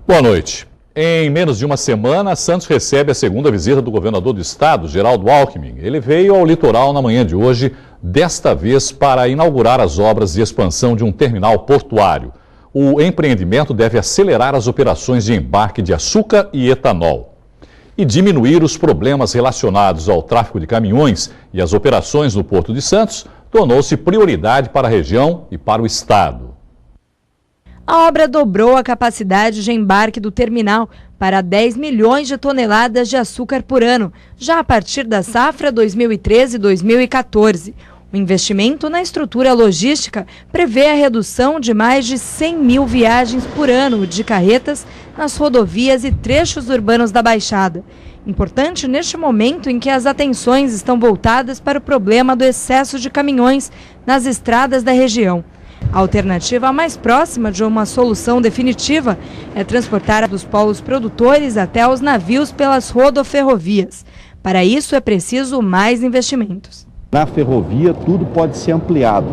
Boa noite. Em menos de uma semana, Santos recebe a segunda visita do governador do estado, Geraldo Alckmin. Ele veio ao litoral na manhã de hoje, desta vez para inaugurar as obras de expansão de um terminal portuário. O empreendimento deve acelerar as operações de embarque de açúcar e etanol e diminuir os problemas relacionados ao tráfego de caminhões e as operações no Porto de Santos, tornou-se prioridade para a região e para o estado. A obra dobrou a capacidade de embarque do terminal para 10 milhões de toneladas de açúcar por ano, já a partir da safra 2013-2014. O investimento na estrutura logística prevê a redução de mais de 100 mil viagens por ano de carretas nas rodovias e trechos urbanos da Baixada. Importante neste momento em que as atenções estão voltadas para o problema do excesso de caminhões nas estradas da região. A alternativa mais próxima de uma solução definitiva é transportar dos polos produtores até os navios pelas rodoferrovias. Para isso é preciso mais investimentos. Na ferrovia tudo pode ser ampliado,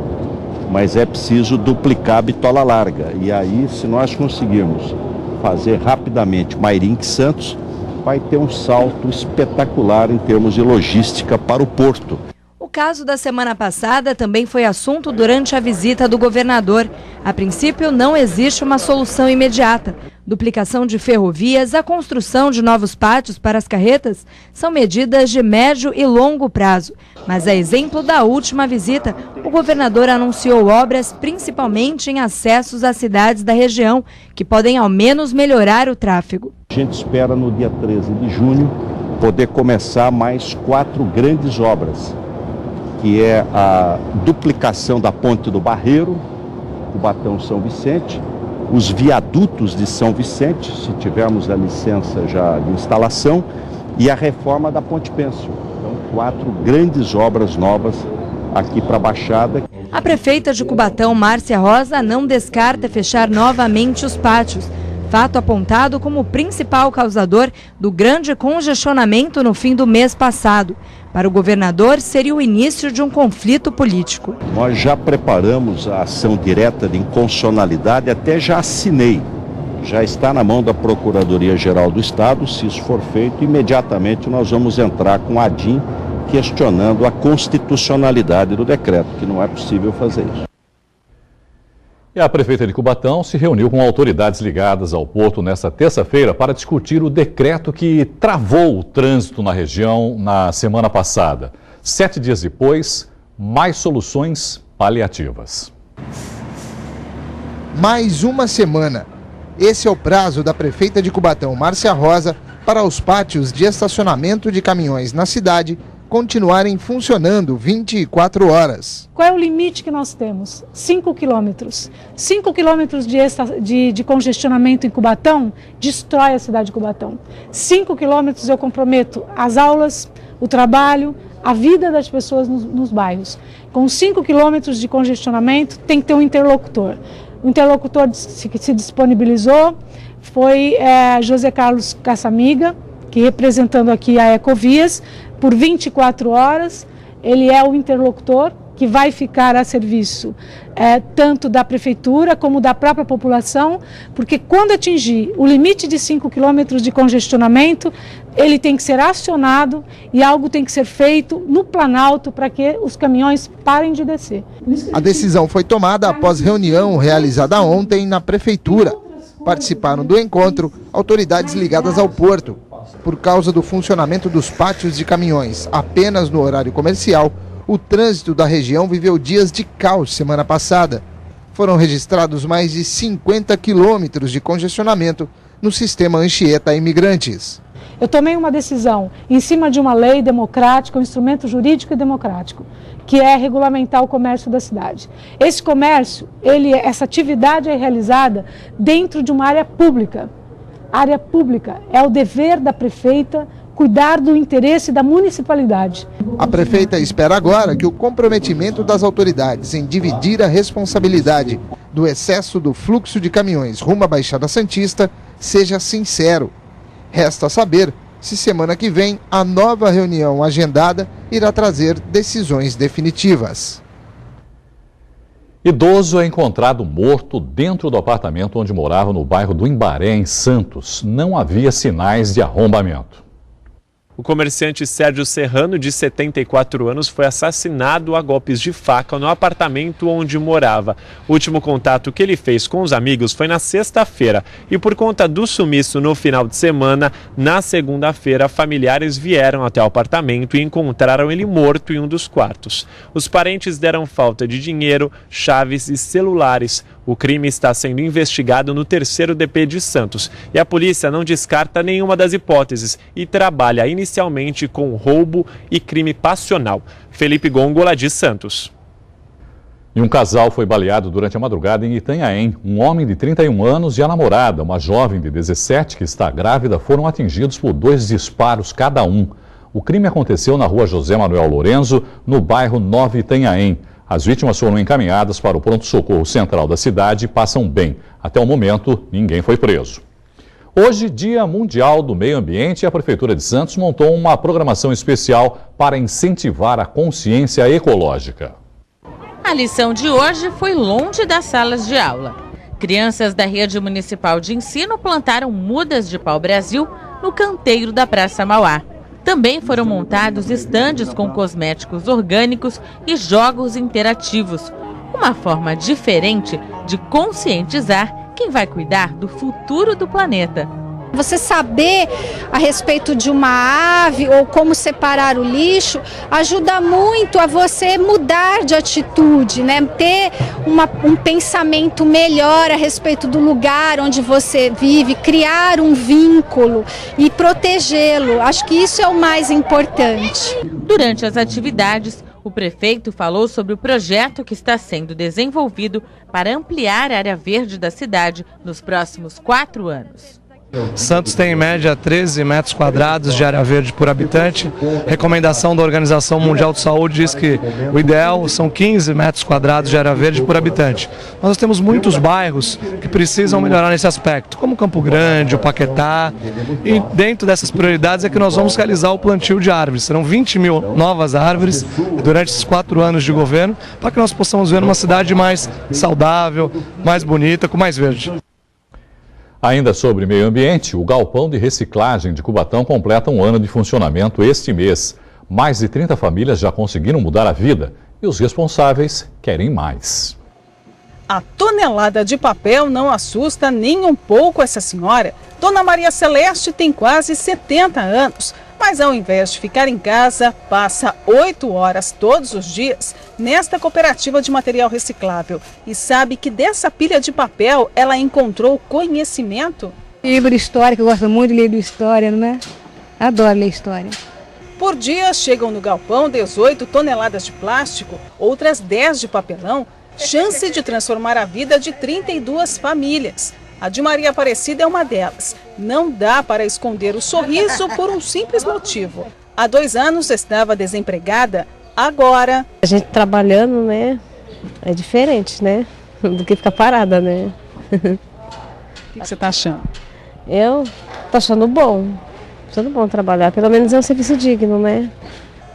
mas é preciso duplicar a bitola larga. E aí, se nós conseguirmos fazer rapidamente Mairinque-Santos, vai ter um salto espetacular em termos de logística para o porto. O caso da semana passada também foi assunto durante a visita do governador. A princípio, não existe uma solução imediata. Duplicação de ferrovias, a construção de novos pátios para as carretas são medidas de médio e longo prazo. Mas, a exemplo da última visita, o governador anunciou obras principalmente em acessos às cidades da região, que podem ao menos melhorar o tráfego. A gente espera no dia 13 de junho poder começar mais 4 grandes obras, que é a duplicação da Ponte do Barreiro, Cubatão-São Vicente, os viadutos de São Vicente, se tivermos a licença já de instalação, e a reforma da Ponte Pênsil. Então, 4 grandes obras novas aqui para a Baixada. A prefeita de Cubatão, Márcia Rosa, não descarta fechar novamente os pátios, fato apontado como o principal causador do grande congestionamento no fim do mês passado. Para o governador, seria o início de um conflito político. Nós já preparamos a ação direta de inconstitucionalidade, até já assinei. Já está na mão da Procuradoria-Geral do Estado. Se isso for feito, imediatamente nós vamos entrar com a ADIM questionando a constitucionalidade do decreto, que não é possível fazer isso. E a prefeita de Cubatão se reuniu com autoridades ligadas ao porto nesta terça-feira para discutir o decreto que travou o trânsito na região na semana passada. 7 dias depois, mais soluções paliativas. Mais uma semana. Esse é o prazo da prefeita de Cubatão, Márcia Rosa, para os pátios de estacionamento de caminhões na cidade continuarem funcionando 24 horas. Qual é o limite que nós temos? 5 quilômetros. 5 quilômetros de congestionamento em Cubatão destrói a cidade de Cubatão. 5 quilômetros eu comprometo as aulas, o trabalho, a vida das pessoas nos bairros. Com 5 quilômetros de congestionamento tem que ter um interlocutor. O interlocutor que se disponibilizou foi José Carlos Caçamiga, que representando aqui a Ecovias, por 24 horas, ele é o interlocutor que vai ficar a serviço tanto da prefeitura como da própria população, porque quando atingir o limite de 5 quilômetros de congestionamento, ele tem que ser acionado e algo tem que ser feito no Planalto para que os caminhões parem de descer. A decisão foi tomada após reunião realizada ontem na prefeitura. Participaram do encontro autoridades ligadas ao porto. Por causa do funcionamento dos pátios de caminhões apenas no horário comercial, o trânsito da região viveu dias de caos semana passada. Foram registrados mais de 50 quilômetros de congestionamento no sistema Anchieta Imigrantes. Eu tomei uma decisão em cima de uma lei democrática, um instrumento jurídico e democrático, que é regulamentar o comércio da cidade. Esse comércio, essa atividade é realizada dentro de uma área pública. Área pública é o dever da prefeita cuidar do interesse da municipalidade. A prefeita espera agora que o comprometimento das autoridades em dividir a responsabilidade do excesso do fluxo de caminhões rumo à Baixada Santista seja sincero. Resta saber se semana que vem a nova reunião agendada irá trazer decisões definitivas. Idoso é encontrado morto dentro do apartamento onde morava no bairro do Imbaré, em Santos. Não havia sinais de arrombamento. O comerciante Sérgio Serrano, de 74 anos, foi assassinado a golpes de faca no apartamento onde morava. O último contato que ele fez com os amigos foi na sexta-feira e, por conta do sumiço no final de semana, na segunda-feira, familiares vieram até o apartamento e encontraram ele morto em um dos quartos. Os parentes deram falta de dinheiro, chaves e celulares. O crime está sendo investigado no 3º DP de Santos e a polícia não descarta nenhuma das hipóteses e trabalha inicialmente com roubo e crime passional. Felipe Gongola, de Santos. E um casal foi baleado durante a madrugada em Itanhaém. Um homem de 31 anos e a namorada, uma jovem de 17 que está grávida, foram atingidos por 2 disparos cada um. O crime aconteceu na rua José Manuel Lorenzo, no bairro Nova Itanhaém. As vítimas foram encaminhadas para o pronto-socorro central da cidade e passam bem. Até o momento, ninguém foi preso. Hoje, Dia Mundial do Meio Ambiente, a Prefeitura de Santos montou uma programação especial para incentivar a consciência ecológica. A lição de hoje foi longe das salas de aula. Crianças da rede municipal de ensino plantaram mudas de pau-brasil no canteiro da Praça Mauá. Também foram montados estandes com cosméticos orgânicos e jogos interativos. Uma forma diferente de conscientizar quem vai cuidar do futuro do planeta. Você saber a respeito de uma ave ou como separar o lixo ajuda muito a você mudar de atitude, né? Ter um pensamento melhor a respeito do lugar onde você vive, criar um vínculo e protegê-lo. Acho que isso é o mais importante. Durante as atividades, o prefeito falou sobre o projeto que está sendo desenvolvido para ampliar a área verde da cidade nos próximos 4 anos. Santos tem em média 13 metros quadrados de área verde por habitante. Recomendação da Organização Mundial de Saúde diz que o ideal são 15 metros quadrados de área verde por habitante. Nós temos muitos bairros que precisam melhorar nesse aspecto, como Campo Grande, o Paquetá. E dentro dessas prioridades é que nós vamos realizar o plantio de árvores. Serão 20 mil novas árvores durante esses 4 anos de governo, para que nós possamos ver uma cidade mais saudável, mais bonita, com mais verde. Ainda sobre meio ambiente, o galpão de reciclagem de Cubatão completa um ano de funcionamento este mês. Mais de 30 famílias já conseguiram mudar a vida e os responsáveis querem mais. A tonelada de papel não assusta nem um pouco essa senhora. Dona Maria Celeste tem quase 70 anos, mas ao invés de ficar em casa, passa 8 horas todos os dias nesta cooperativa de material reciclável. E sabe que dessa pilha de papel ela encontrou conhecimento? Livro histórico, eu gosto muito de livro de história, não é? Adoro ler história. Por dia chegam no galpão 18 toneladas de plástico, outras 10 de papelão, chance de transformar a vida de 32 famílias. A de Maria Aparecida é uma delas. Não dá para esconder o sorriso por um simples motivo. Há 2 anos estava desempregada, agora... A gente trabalhando, né, é diferente, né, do que ficar parada, né. O que você está achando? Eu tô achando bom trabalhar, pelo menos é um serviço digno, né.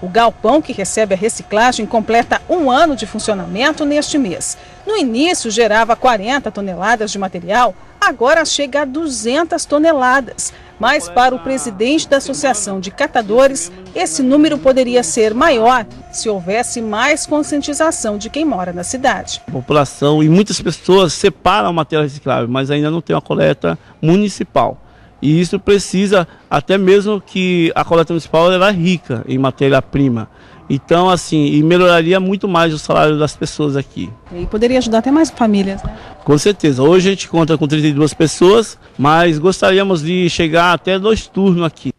O galpão que recebe a reciclagem completa 1 ano de funcionamento neste mês. No início gerava 40 toneladas de material, agora chega a 200 toneladas. Mas para o presidente da Associação de Catadores, esse número poderia ser maior se houvesse mais conscientização de quem mora na cidade. A população e muitas pessoas separam o material reciclável, mas ainda não tem uma coleta municipal. E isso precisa, até mesmo que a coleta municipal ela é rica em matéria-prima. Então, assim, e melhoraria muito mais o salário das pessoas aqui. E poderia ajudar até mais famílias, né? Com certeza. Hoje a gente conta com 32 pessoas, mas gostaríamos de chegar até 2 turnos aqui.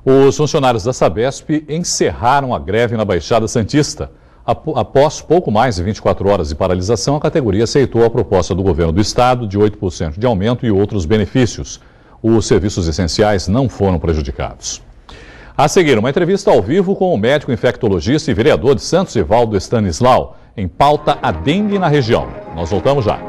Os funcionários da Sabesp encerraram a greve na Baixada Santista. Após pouco mais de 24 horas de paralisação, a categoria aceitou a proposta do governo do estado de 8% de aumento e outros benefícios. Os serviços essenciais não foram prejudicados. A seguir, uma entrevista ao vivo com o médico infectologista e vereador de Santos, Evaldo Stanislau, em pauta a dengue na região. Nós voltamos já.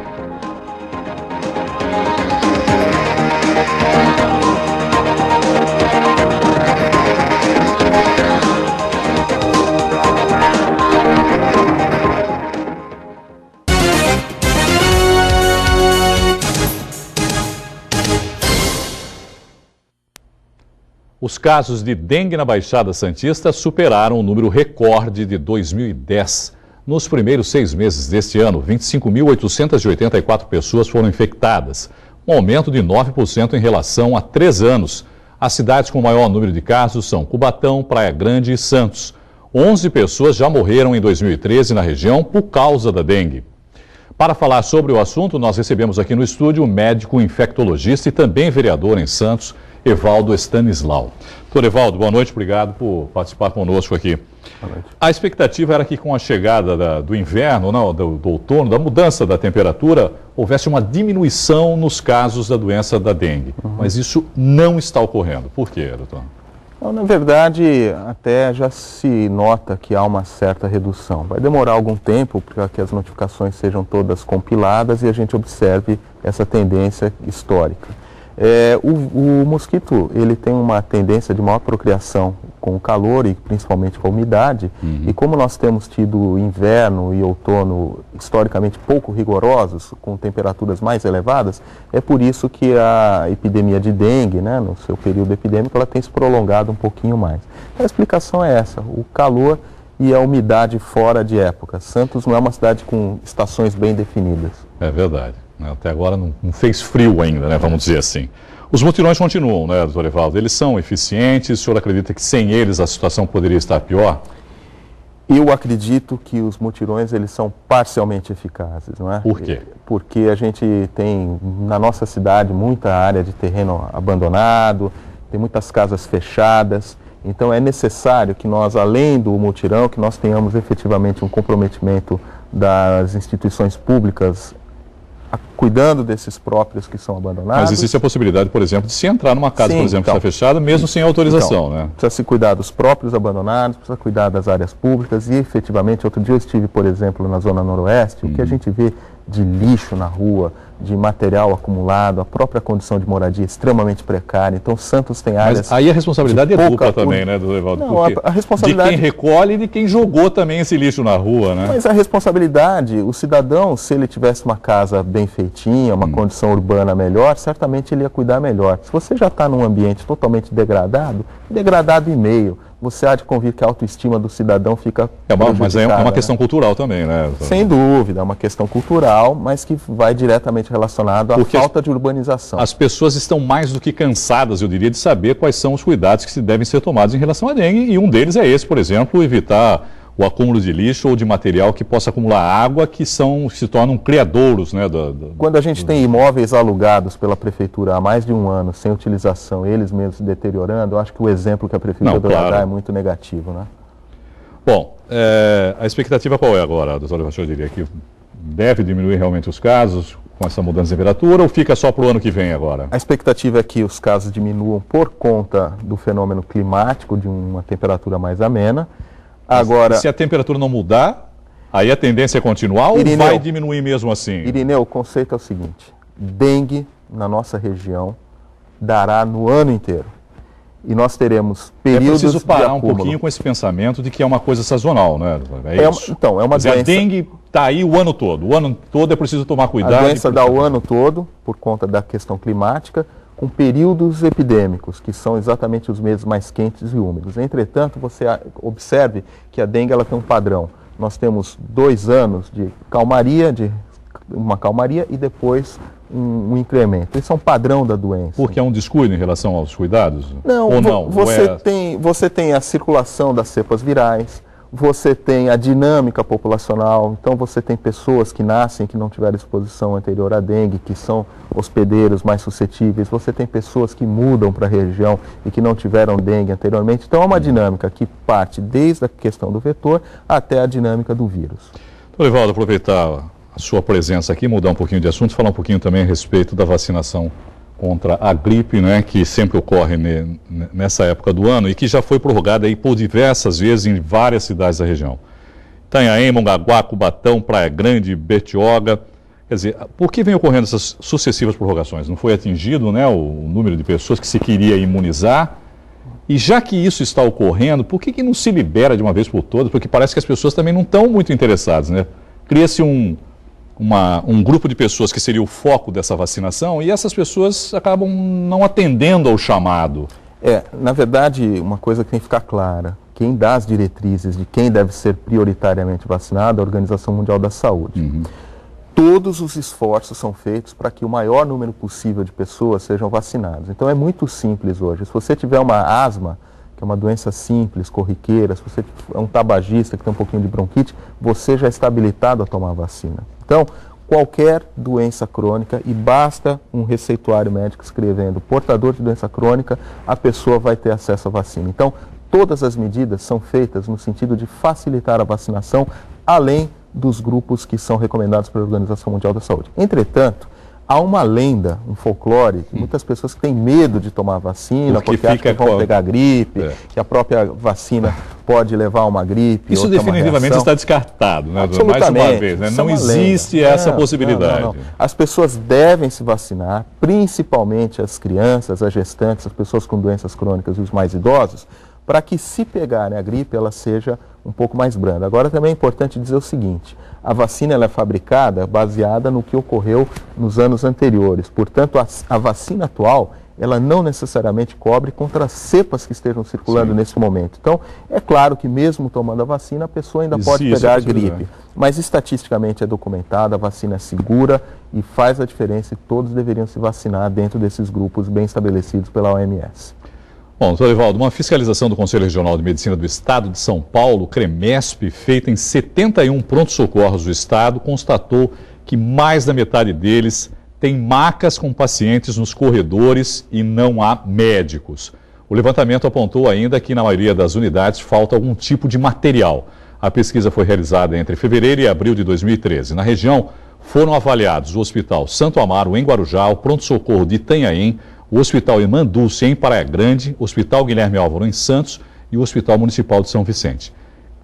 Os casos de dengue na Baixada Santista superaram o número recorde de 2010. Nos primeiros 6 meses deste ano, 25.884 pessoas foram infectadas, um aumento de 9% em relação a 3 anos. As cidades com maior número de casos são Cubatão, Praia Grande e Santos. 11 pessoas já morreram em 2013 na região por causa da dengue. Para falar sobre o assunto, nós recebemos aqui no estúdio o médico infectologista e também vereador em Santos, Evaldo Stanislau. Doutor Evaldo, boa noite, obrigado por participar conosco aqui. Boa noite. A expectativa era que com a chegada do inverno, não, do outono, da mudança da temperatura, houvesse uma diminuição nos casos da doença da dengue. Mas isso não está ocorrendo. Por quê, doutor? Não, na verdade, até já se nota que há uma certa redução. Vai demorar algum tempo para que as notificações sejam todas compiladas e a gente observe essa tendência histórica. O mosquito, ele tem uma tendência de maior procriação com o calor e principalmente com a umidade. E como nós temos tido inverno e outono historicamente pouco rigorosos, com temperaturas mais elevadas, é por isso que a epidemia de dengue, né, no seu período epidêmico, ela tem se prolongado um pouquinho mais. A explicação é essa, o calor e a umidade fora de época. Santos não é uma cidade com estações bem definidas. É verdade. Até agora não fez frio ainda, né, vamos dizer assim. Os mutirões continuam, né, doutor Evaldo? Eles são eficientes? O senhor acredita que sem eles a situação poderia estar pior? Eu acredito que os mutirões, eles são parcialmente eficazes, não é? Por quê? Porque a gente tem, na nossa cidade, muita área de terreno abandonado, tem muitas casas fechadas. Então é necessário que nós, além do mutirão, que nós tenhamos efetivamente um comprometimento das instituições públicas cuidando desses próprios que são abandonados. Mas existe a possibilidade, por exemplo, de se entrar numa casa, por exemplo, que está fechada, mesmo sem autorização, né? Precisa se cuidar dos próprios abandonados, precisa cuidar das áreas públicas e, efetivamente, outro dia eu estive, por exemplo, na Zona Noroeste, o que a gente vê de lixo na rua, de material acumulado, a própria condição de moradia extremamente precária. Então, Santos tem áreas... Mas aí a responsabilidade é dupla também, né, doutor Evaldo? Não, a responsabilidade... De quem recolhe e de quem jogou também esse lixo na rua, né? Mas a responsabilidade, o cidadão, se ele tivesse uma casa bem feitinha, uma condição urbana melhor, certamente ele ia cuidar melhor. Se você já está num ambiente totalmente degradado e meio, você há de convir que a autoestima do cidadão fica mas é uma questão cultural também, né? Sem dúvida, é uma questão cultural, mas que vai diretamente relacionado à falta de urbanização. As pessoas estão mais do que cansadas, eu diria, de saber quais são os cuidados que devem ser tomados em relação à dengue, e um deles é esse, por exemplo, evitar o acúmulo de lixo ou de material que possa acumular água, que se tornam criadouros, né? Quando a gente tem imóveis alugados pela prefeitura há mais de um ano, sem utilização, eles mesmos se deteriorando, eu acho que o exemplo que a prefeitura dá é muito negativo, né? Bom, a expectativa qual é agora, doutor Evaldo? Eu diria que deve diminuir realmente os casos com essa mudança de temperatura ou fica só para o ano que vem agora? A expectativa é que os casos diminuam por conta do fenômeno climático, de uma temperatura mais amena. Agora, se a temperatura não mudar, aí a tendência é continuar, Irineu, ou vai diminuir mesmo assim? Irineu, o conceito é o seguinte: dengue na nossa região dará no ano inteiro. E nós teremos períodos de acúmulo. É preciso parar um pouquinho com esse pensamento de que é uma coisa sazonal, né? Então, é uma doença... A dengue está aí o ano todo. O ano todo é preciso tomar cuidado. A doença dá o ano todo, por conta da questão climática, com períodos epidêmicos, que são exatamente os meses mais quentes e úmidos. Entretanto, você observe que a dengue ela tem um padrão. Nós temos 2 anos de uma calmaria e depois um incremento. Esse é um padrão da doença. Porque é um descuido em relação aos cuidados? Não, ou não? Você tem a circulação das cepas virais, você tem a dinâmica populacional, então você tem pessoas que nascem que não tiveram exposição anterior à dengue, que são hospedeiros mais suscetíveis, você tem pessoas que mudam para a região e que não tiveram dengue anteriormente, então é uma dinâmica que parte desde a questão do vetor até a dinâmica do vírus. Então, Evaldo, aproveitar a sua presença aqui, mudar um pouquinho de assunto, falar um pouquinho também a respeito da vacinação contra a gripe, né, que sempre ocorre nessa época do ano e que já foi prorrogada aí por diversas vezes em várias cidades da região. Itanhaém, Mongaguá, Cubatão, Praia Grande, Betioga. Quer dizer, por que vem ocorrendo essas sucessivas prorrogações? Não foi atingido, né, o número de pessoas que se queria imunizar? E já que isso está ocorrendo, por que não se libera de uma vez por todas? Porque parece que as pessoas também não estão muito interessadas, né? Cria-se um grupo de pessoas que seria o foco dessa vacinação e essas pessoas acabam não atendendo ao chamado. Na verdade, uma coisa que tem que ficar clara, quem dá as diretrizes de quem deve ser prioritariamente vacinado é a Organização Mundial da Saúde. Todos os esforços são feitos para que o maior número possível de pessoas sejam vacinadas. Então é muito simples hoje. Se você tiver uma asma, que é uma doença simples, corriqueira, se você é um tabagista que tem um pouquinho de bronquite, você já está habilitado a tomar a vacina. Então, qualquer doença crônica, e basta um receituário médico escrevendo portador de doença crônica, a pessoa vai ter acesso à vacina. Então, todas as medidas são feitas no sentido de facilitar a vacinação, além dos grupos que são recomendados pela Organização Mundial da Saúde. Entretanto, há uma lenda, um folclore, de muitas pessoas que têm medo de tomar vacina, porque acham que vão pegar gripe, que a própria vacina pode levar a uma gripe. Isso definitivamente está descartado, né? Mais uma vez, né? Não existe essa possibilidade. Não. As pessoas devem se vacinar, principalmente as crianças, as gestantes, as pessoas com doenças crônicas e os mais idosos, para que, se pegarem a gripe, ela seja um pouco mais branda. Agora, também é importante dizer o seguinte: a vacina ela é fabricada baseada no que ocorreu nos anos anteriores. Portanto, a vacina atual, ela não necessariamente cobre contra as cepas que estejam circulando nesse momento. Então, é claro que mesmo tomando a vacina, a pessoa ainda pode pegar a gripe. Mas, estatisticamente, é documentada, a vacina é segura e faz a diferença, e todos deveriam se vacinar dentro desses grupos bem estabelecidos pela OMS. Bom, doutor Evaldo, uma fiscalização do Conselho Regional de Medicina do Estado de São Paulo, CREMESP, feita em 71 prontos-socorros do Estado, constatou que mais da metade deles tem macas com pacientes nos corredores e não há médicos. O levantamento apontou ainda que na maioria das unidades falta algum tipo de material. A pesquisa foi realizada entre fevereiro e abril de 2013. Na região foram avaliados o Hospital Santo Amaro, em Guarujá, o pronto-socorro de Itanhaém, o Hospital Irmã Dulce, em Praia Grande, o Hospital Guilherme Álvaro, em Santos, e o Hospital Municipal de São Vicente.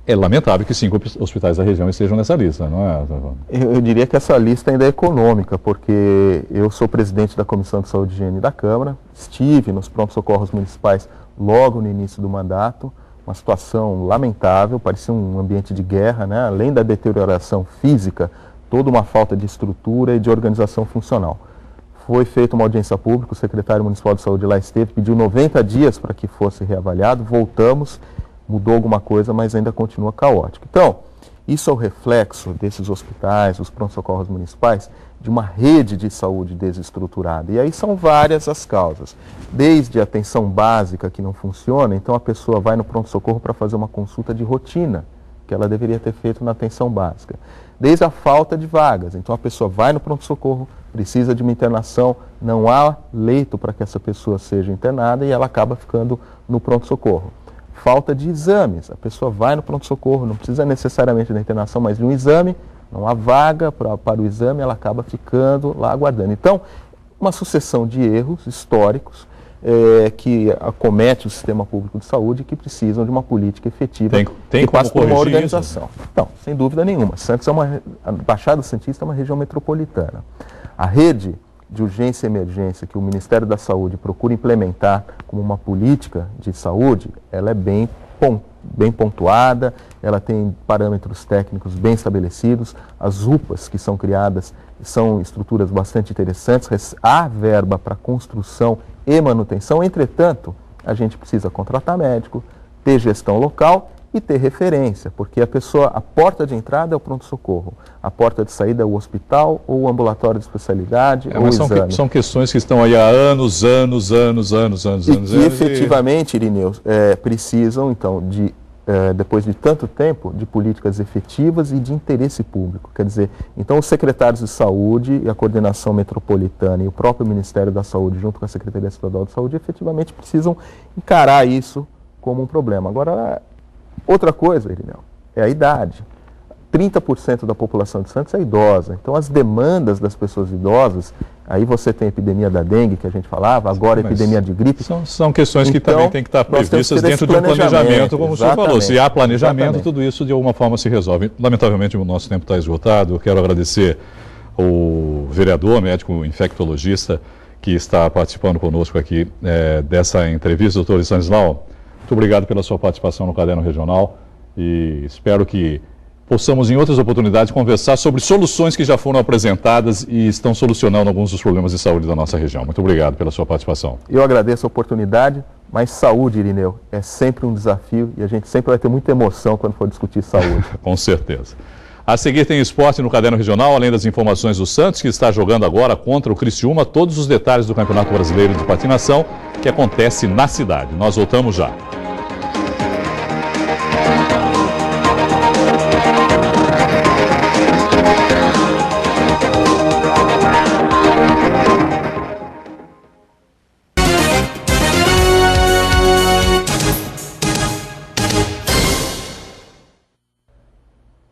É lamentável que 5 hospitais da região estejam nessa lista, não é? Eu diria que essa lista ainda é econômica, porque eu sou presidente da Comissão de Saúde e Higiene da Câmara, estive nos pronto-socorros municipais logo no início do mandato, uma situação lamentável, parecia um ambiente de guerra, né? Além da deterioração física, toda uma falta de estrutura e de organização funcional. Foi feita uma audiência pública, o secretário municipal de saúde lá esteve, pediu 90 dias para que fosse reavaliado, voltamos, mudou alguma coisa, mas ainda continua caótico. Então, isso é o reflexo desses hospitais, os pronto-socorros municipais, de uma rede de saúde desestruturada. E aí são várias as causas. Desde a atenção básica que não funciona, então a pessoa vai no pronto-socorro para fazer uma consulta de rotina, que ela deveria ter feito na atenção básica. Desde a falta de vagas, então a pessoa vai no pronto-socorro, precisa de uma internação, não há leito para que essa pessoa seja internada e ela acaba ficando no pronto-socorro. Falta de exames, a pessoa vai no pronto-socorro, não precisa necessariamente da internação, mas de um exame, não há vaga para o exame, ela acaba ficando lá aguardando. Então, uma sucessão de erros históricos que acomete o sistema público de saúde, que precisam de uma política efetiva que passa por uma organização. Então, sem dúvida nenhuma, a Baixada Santista é uma região metropolitana. A rede de urgência e emergência que o Ministério da Saúde procura implementar como uma política de saúde, ela é bem pontuada, ela tem parâmetros técnicos bem estabelecidos, as UPAs que são criadas são estruturas bastante interessantes, há verba para construção e manutenção, entretanto, a gente precisa contratar médico, ter gestão local e ter referência, porque a porta de entrada é o pronto-socorro, a porta de saída é o hospital ou o ambulatório de especialidade ou o exame. São questões que estão aí há anos. E que efetivamente, Irineu, precisam, então, depois de tanto tempo, de políticas efetivas e de interesse público. Quer dizer, então os secretários de saúde e a coordenação metropolitana e o próprio Ministério da Saúde, junto com a Secretaria Estadual de Saúde, efetivamente precisam encarar isso como um problema. Agora, outra coisa, Irineu, é a idade. 30% da população de Santos é idosa. Então, as demandas das pessoas idosas, aí você tem a epidemia da dengue, que a gente falava, agora a epidemia de gripe. São questões que também têm que estar previstas dentro de um planejamento, como o senhor falou. Se há planejamento, tudo isso de alguma forma se resolve. Lamentavelmente, o nosso tempo está esgotado. Eu quero agradecer ao vereador, médico infectologista, que está participando conosco aqui dessa entrevista, doutor Stanislau. Muito obrigado pela sua participação no Caderno Regional e espero que possamos, em outras oportunidades, conversar sobre soluções que já foram apresentadas e estão solucionando alguns dos problemas de saúde da nossa região. Muito obrigado pela sua participação. Eu agradeço a oportunidade. Mas saúde, Irineu, é sempre um desafio e a gente sempre vai ter muita emoção quando for discutir saúde. Com certeza. A seguir tem esporte no Caderno Regional, além das informações do Santos, que está jogando agora contra o Criciúma, todos os detalhes do Campeonato Brasileiro de Patinação que acontece na cidade. Nós voltamos já.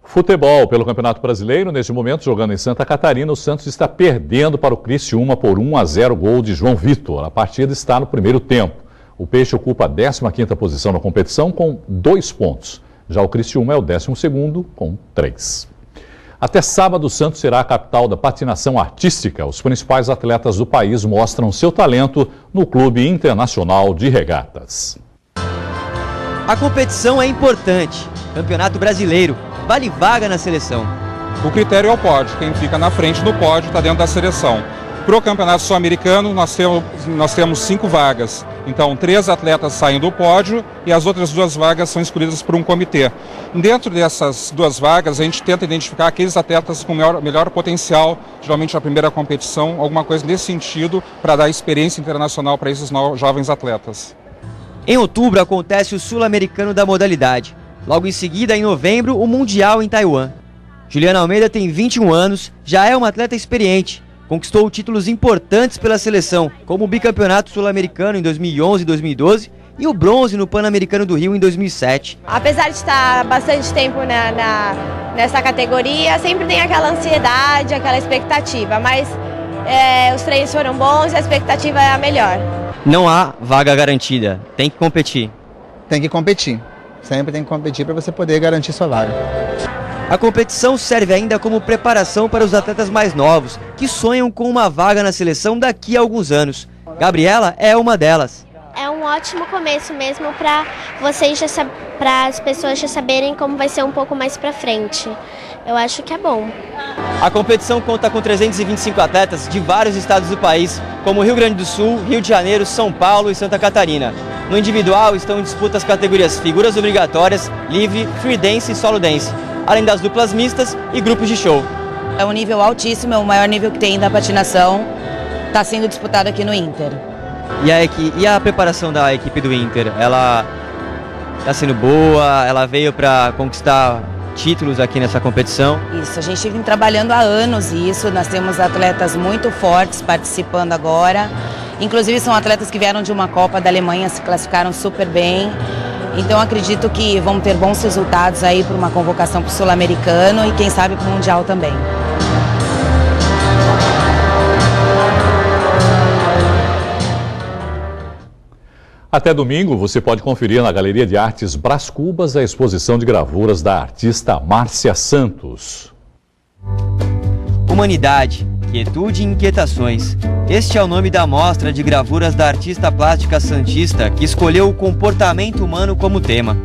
Futebol pelo Campeonato Brasileiro, neste momento jogando em Santa Catarina, o Santos está perdendo para o Criciúma por 1-0, gol de João Vitor. A partida está no primeiro tempo. O Peixe ocupa a 15ª posição na competição com 2 pontos. Já o Criciúma é o 12º com 3. Até sábado, o Santos será a capital da patinação artística. Os principais atletas do país mostram seu talento no Clube Internacional de Regatas. A competição é importante. Campeonato Brasileiro. Vale vaga na seleção. O critério é o pódio. Quem fica na frente do pódio está dentro da seleção. Para o Campeonato Sul-Americano, nós temos 5 vagas. Então, 3 atletas saem do pódio e as outras 2 vagas são escolhidas por um comitê. Dentro dessas 2 vagas, a gente tenta identificar aqueles atletas com melhor potencial, geralmente a primeira competição, alguma coisa nesse sentido, para dar experiência internacional para esses jovens atletas. Em outubro, acontece o Sul-Americano da modalidade. Logo em seguida, em novembro, o Mundial em Taiwan. Juliana Almeida tem 21 anos, já é uma atleta experiente. Conquistou títulos importantes pela seleção, como o bicampeonato sul-americano em 2011 e 2012 e o bronze no Pan-Americano do Rio em 2007. Apesar de estar bastante tempo nessa categoria, sempre tem aquela ansiedade, aquela expectativa, mas os treinos foram bons e a expectativa é a melhor. Não há vaga garantida, tem que competir. Tem que competir. Sempre tem que competir para você poder garantir sua vaga. A competição serve ainda como preparação para os atletas mais novos, que sonham com uma vaga na seleção daqui a alguns anos. Gabriela é uma delas. É um ótimo começo mesmo para as pessoas já saberem como vai ser um pouco mais para frente. Eu acho que é bom. A competição conta com 325 atletas de vários estados do país, como Rio Grande do Sul, Rio de Janeiro, São Paulo e Santa Catarina. No individual estão em disputa as categorias figuras obrigatórias, livre, free dance e solo dance, além das duplas mistas e grupos de show. É um nível altíssimo, é o maior nível que tem da patinação, está sendo disputado aqui no Inter. E a preparação da equipe do Inter, ela está sendo boa, ela veio para conquistar títulos aqui nessa competição? Isso, a gente vem trabalhando há anos isso, nós temos atletas muito fortes participando agora, inclusive são atletas que vieram de uma Copa da Alemanha, se classificaram super bem, então acredito que vamos ter bons resultados aí para uma convocação para o Sul-Americano e quem sabe para o Mundial também. Até domingo, você pode conferir na Galeria de Artes Brás Cubas a exposição de gravuras da artista Márcia Santos. Humanidade, quietude e inquietações. Este é o nome da mostra de gravuras da artista plástica santista que escolheu o comportamento humano como tema.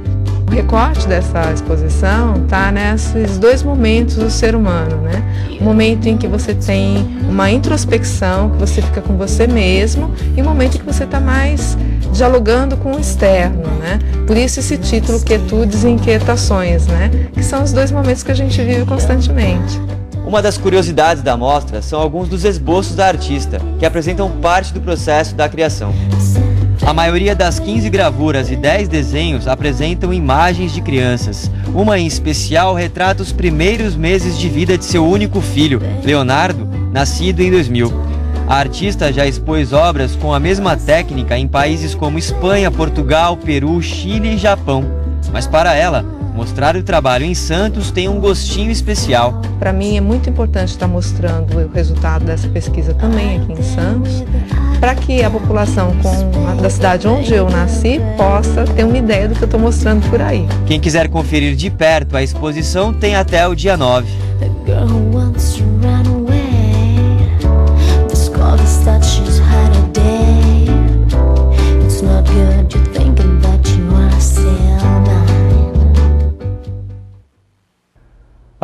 O recorte dessa exposição está nesses 2 momentos do ser humano, né? O momento em que você tem uma introspecção, que você fica com você mesmo, e o momento em que você está mais dialogando com o externo, né? Por isso esse título, Quietudes e Inquietações, né? Que são os 2 momentos que a gente vive constantemente. Uma das curiosidades da mostra são alguns dos esboços da artista, que apresentam parte do processo da criação. A maioria das 15 gravuras e 10 desenhos apresentam imagens de crianças. Uma em especial retrata os primeiros meses de vida de seu único filho, Leonardo, nascido em 2000. A artista já expôs obras com a mesma técnica em países como Espanha, Portugal, Peru, Chile e Japão. Mas para ela, mostrar o trabalho em Santos tem um gostinho especial. Para mim é muito importante estar mostrando o resultado dessa pesquisa também aqui em Santos, para que a população da cidade onde eu nasci possa ter uma ideia do que eu estou mostrando por aí. Quem quiser conferir de perto a exposição tem até o dia 9.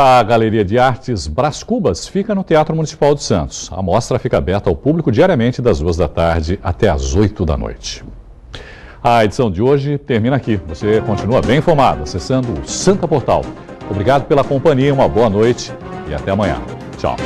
A Galeria de Artes Brás Cubas fica no Teatro Municipal de Santos. A mostra fica aberta ao público diariamente das 2 da tarde até às 8 da noite. A edição de hoje termina aqui. Você continua bem informado acessando o Santa Portal. Obrigado pela companhia, uma boa noite e até amanhã. Tchau.